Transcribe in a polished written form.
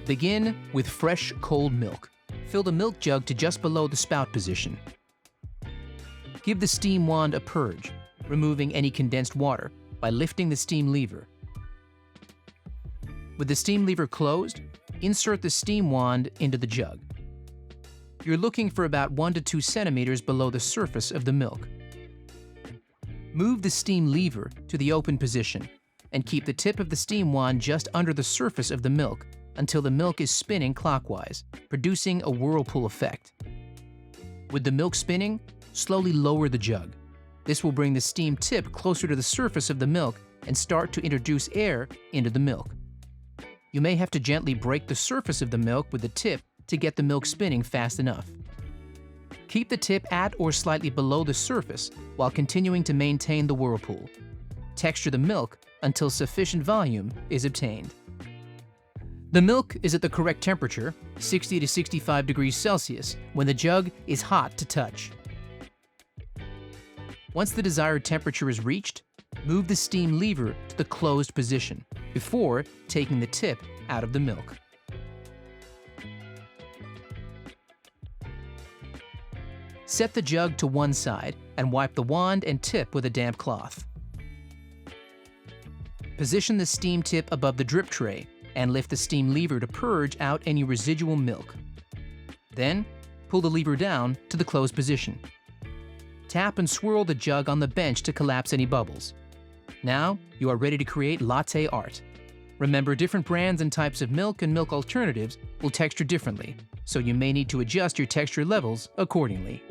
Begin with fresh, cold milk. Fill the milk jug to just below the spout position. Give the steam wand a purge, removing any condensed water by lifting the steam lever. With the steam lever closed, insert the steam wand into the jug. You're looking for about 1 to 2 centimeters below the surface of the milk. Move the steam lever to the open position and keep the tip of the steam wand just under the surface of the milk until the milk is spinning clockwise, producing a whirlpool effect. With the milk spinning, slowly lower the jug. This will bring the steam tip closer to the surface of the milk and start to introduce air into the milk. You may have to gently break the surface of the milk with the tip to get the milk spinning fast enough. Keep the tip at or slightly below the surface while continuing to maintain the whirlpool. Texture the milk until sufficient volume is obtained. The milk is at the correct temperature, 60 to 65 degrees Celsius, when the jug is hot to touch. Once the desired temperature is reached, move the steam lever to the closed position before taking the tip out of the milk. Set the jug to one side and wipe the wand and tip with a damp cloth. Position the steam tip above the drip tray and lift the steam lever to purge out any residual milk. Then, pull the lever down to the closed position. Tap and swirl the jug on the bench to collapse any bubbles. Now, you are ready to create latte art. Remember, different brands and types of milk and milk alternatives will texture differently, so you may need to adjust your texture levels accordingly.